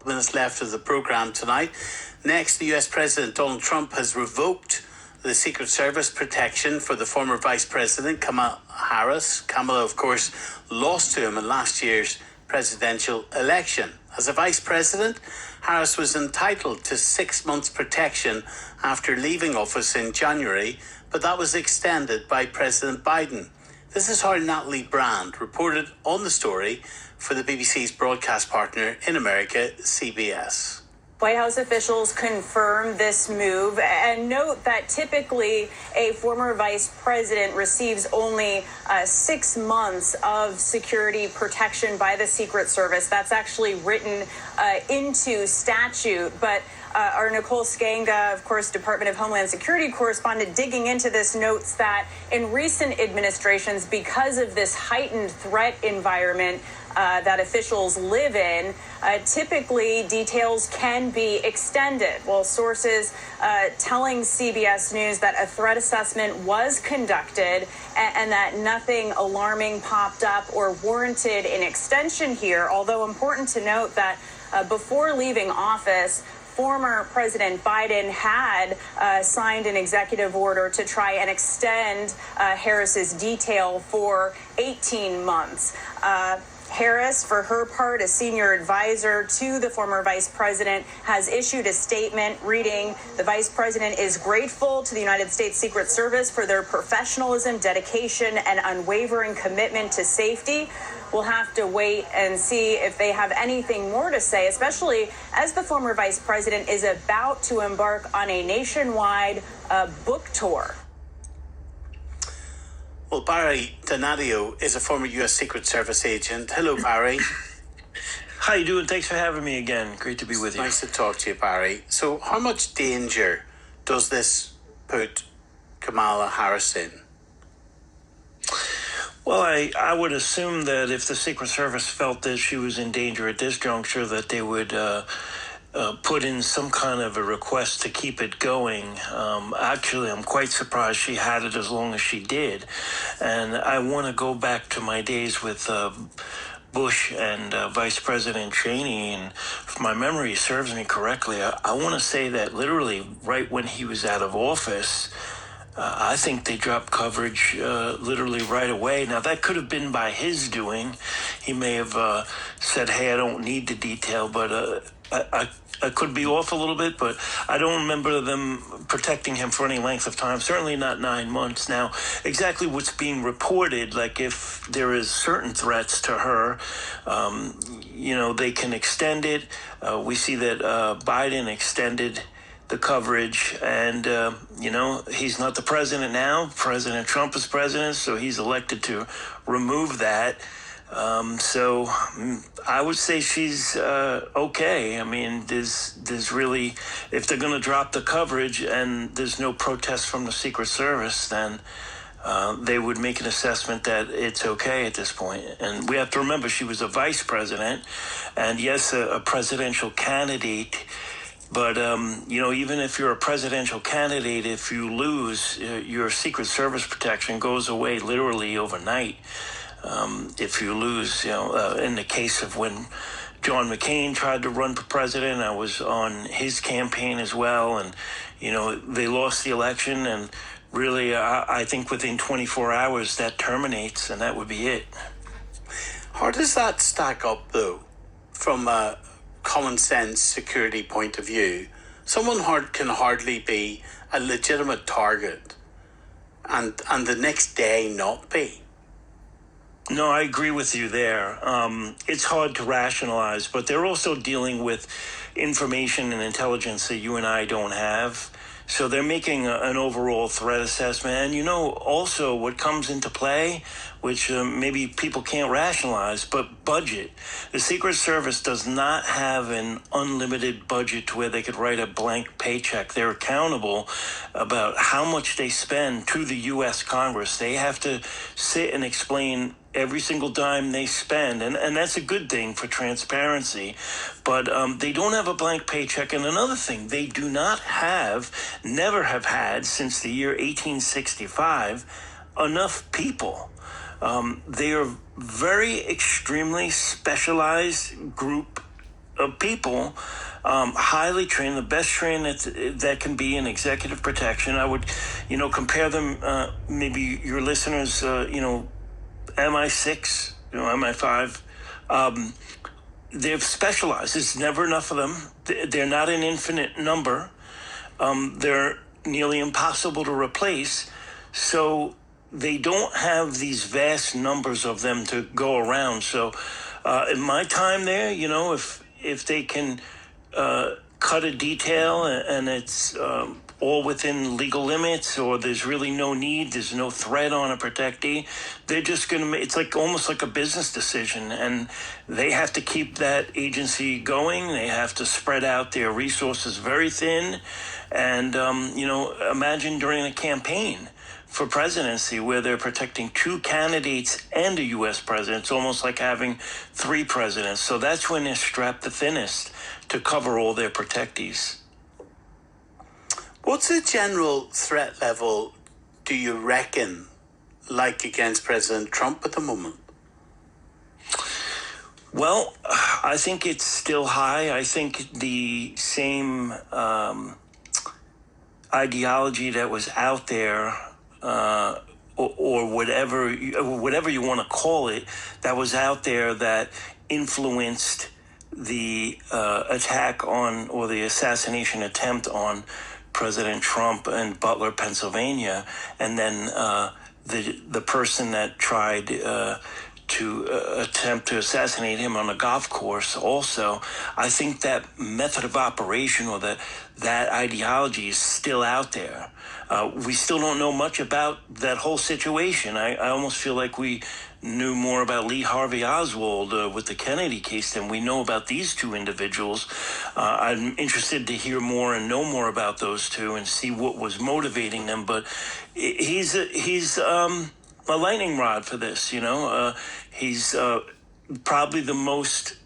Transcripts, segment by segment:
Minutes left of the programme tonight. Next, the US President Donald Trump has revoked the Secret Service protection for the former Vice President Kamala Harris. Kamala, of course, lost to him in last year's presidential election. As a Vice President, Harris was entitled to 6 months protection after leaving office in January, but that was extended by President Biden. This is how Natalie Brand reported on the story for the BBC's broadcast partner in America, CBS. White House officials confirm this move and note that typically a former vice president receives only 6 months of security protection by the Secret Service. That's actually written into statute. But our Nicole Skanga, of course, Department of Homeland Security correspondent, digging into this, notes that in recent administrations, because of this heightened threat environment that officials live in, typically details can be extended. Well, sources telling CBS News that a threat assessment was conducted and that nothing alarming popped up or warranted an extension here, although important to note that before leaving office, former President Biden had signed an executive order to try and extend Harris's detail for 18 months. Harris, for her part, a senior advisor to the former vice president, has issued a statement reading, "The vice president is grateful to the United States Secret Service for their professionalism, dedication, and unwavering commitment to safety." We'll have to wait and see if they have anything more to say, especially as the former vice president is about to embark on a nationwide book tour. Well, Barry Donadio is a former US Secret Service agent. Hello, Barry. How you doing? Thanks for having me again. Great to be with you. Nice to talk to you, Barry. So how much danger does this put Kamala Harris in? Well, I would assume that if the Secret Service felt that she was in danger at this juncture, that they would put in some kind of a request to keep it going. Actually, I'm quite surprised she had it as long as she did. And I want to go back to my days with Bush and Vice President Cheney. And if my memory serves me correctly, I want to say that literally right when he was out of office, I think they dropped coverage literally right away. Now, that could have been by his doing. He may have said, hey, I don't need the detail, but I could be off a little bit, but I don't remember them protecting him for any length of time, certainly not 9 months. Now, exactly what's being reported, like if there is certain threats to her, they can extend it. We see that Biden extended the coverage, and he's not the president now. President Trump is president, so he's elected to remove that. So I would say she's okay. I mean, there's really, if they're going to drop the coverage and there's no protest from the Secret Service, then they would make an assessment that it's okay at this point. And we have to remember she was a vice president, and yes, a presidential candidate. But, even if you're a presidential candidate, if you lose, your Secret Service protection goes away literally overnight. If you lose, in the case of when John McCain tried to run for president, I was on his campaign as well. And, they lost the election. And really, I think within 24 hours that terminates, and that would be it. How does that stack up, though, from a common sense security point of view? Someone can hardly be a legitimate target and the next day not be. No, I agree with you there. It's hard to rationalize, but they're also dealing with information and intelligence that you and I don't have. So they're making an overall threat assessment. And, also what comes into play, which maybe people can't rationalize, but budget. The Secret Service does not have an unlimited budget to where they could write a blank paycheck. They're accountable about how much they spend to the U.S. Congress. They have to sit and explain every single dime they spend, and that's a good thing for transparency, but they don't have a blank paycheck. And another thing, they do not never have had since the year 1865, enough people. They are very extremely specialized group of people, highly trained, the best trained that can be in executive protection. I would, compare them, maybe your listeners, MI6, MI5. They've specialized. There's never enough of them. They're not an infinite number. They're nearly impossible to replace. So they don't have these vast numbers of them to go around. So in my time there, if they can cut a detail and it's all within legal limits, or there's really no need, there's no threat on a protectee, they're just going to make, it's like almost like a business decision, and they have to keep that agency going. They have to spread out their resources very thin. And, imagine during a campaign for presidency where they're protecting two candidates and a U.S. president. It's almost like having three presidents. So that's when they're strapped the thinnest to cover all their protectees. What's the general threat level, do you reckon, like against President Trump at the moment? Well, I think it's still high. I think the same ideology that was out there, or whatever you want to call it, that was out there that influenced the attack on, or the assassination attempt on President Trump in Butler, Pennsylvania, and then the person that tried to attempt to assassinate him on a golf course also. I think that method of operation, or that ideology, is still out there. We still don't know much about that whole situation. I almost feel like we knew more about Lee Harvey Oswald with the Kennedy case than we know about these two individuals. I'm interested to hear more and know more about those two and see what was motivating them. But he's a lightning rod for this. He's probably the most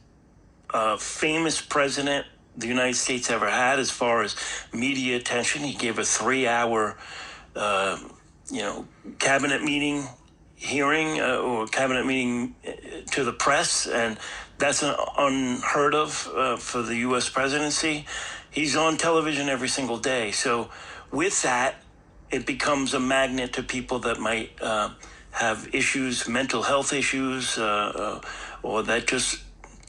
famous president the United States ever had as far as media attention. He gave a 3-hour, cabinet meeting hearing, or cabinet meeting to the press, and that's unheard of for the U.S. presidency. He's on television every single day. So with that, it becomes a magnet to people that might have issues, mental health issues, or that just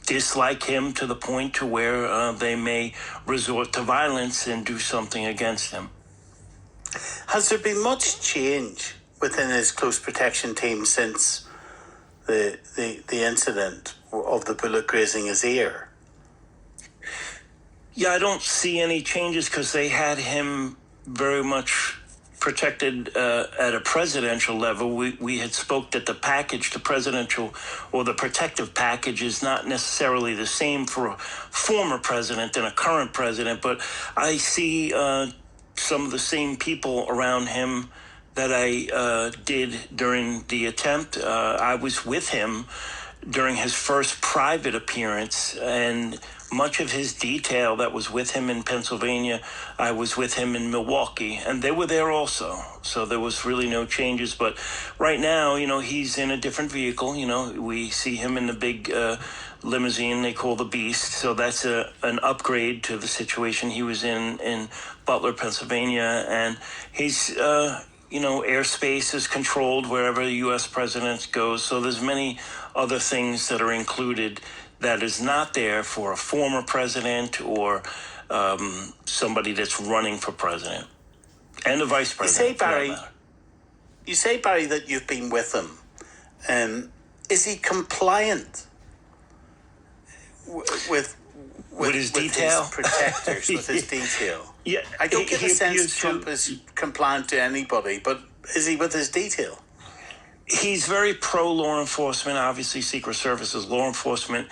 dislike him to the point to where they may resort to violence and do something against him. Has there been much change within his close protection team since the incident of the bullet grazing his ear? Yeah, I don't see any changes because they had him very much protected at a presidential level. We had spoke that the package, the presidential or the protective package, is not necessarily the same for a former president than a current president, but I see some of the same people around him that I did during the attempt. I was with him during his first private appearance, and much of his detail that was with him in Pennsylvania, I was with him in Milwaukee, and they were there also. So there was really no changes. But right now, he's in a different vehicle. We see him in the big limousine they call the Beast. So that's an upgrade to the situation he was in Butler, Pennsylvania. And he's, airspace is controlled wherever the U.S. president goes. So there's many other things that are included that is not there for a former president or somebody that's running for president, and a vice president. You say, Barry, that you've been with him. Is he compliant with his detail? His protectors, with his detail? Yeah, I don't get the sense Trump is compliant to anybody, but is he with his detail? He's very pro law enforcement. Obviously, Secret Service is law enforcement.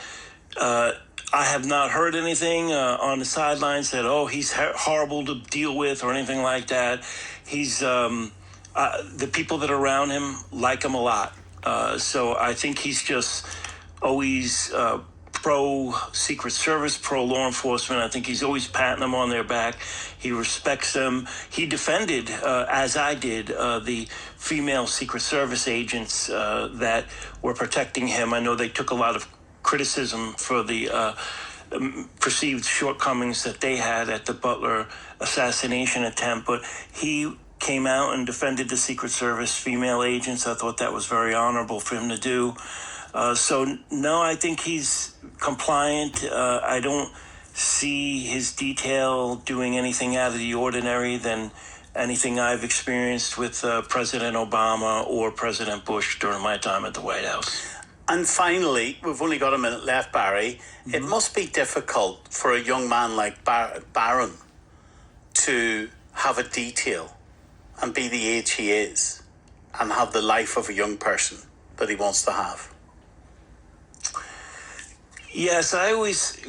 I have not heard anything on the sidelines that, he's horrible to deal with or anything like that. He's the people that are around him like him a lot. So I think he's just always pro Secret Service, pro law enforcement. I think he's always patting them on their back. He respects them. He defended, as I did, the female Secret Service agents that were protecting him. I know they took a lot of criticism for the perceived shortcomings that they had at the Butler assassination attempt, but he came out and defended the Secret Service female agents. I thought that was very honorable for him to do. So, no, I think he's compliant. I don't see his detail doing anything out of the ordinary than anything I've experienced with President Obama or President Bush during my time at the White House. And finally, we've only got a minute left, Barry. It must be difficult for a young man like Barron to have a detail and be the age he is and have the life of a young person that he wants to have. Yes, I always,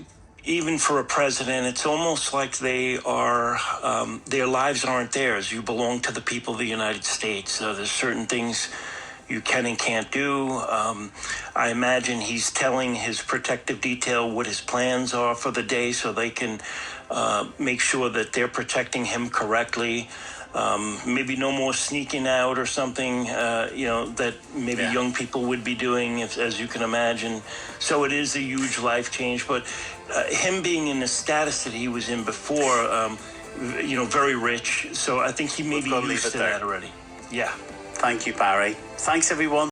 even for a president, it's almost like they are, their lives aren't theirs. You belong to the people of the United States. There's certain things you can and can't do. I imagine he's telling his protective detail what his plans are for the day so they can make sure that they're protecting him correctly. Maybe no more sneaking out or something, that maybe young people would be doing, as you can imagine. So it is a huge life change. But him being in the status that he was in before, very rich. So I think he maybe used to that already. Yeah. Thank you, Barry. Thanks, everyone.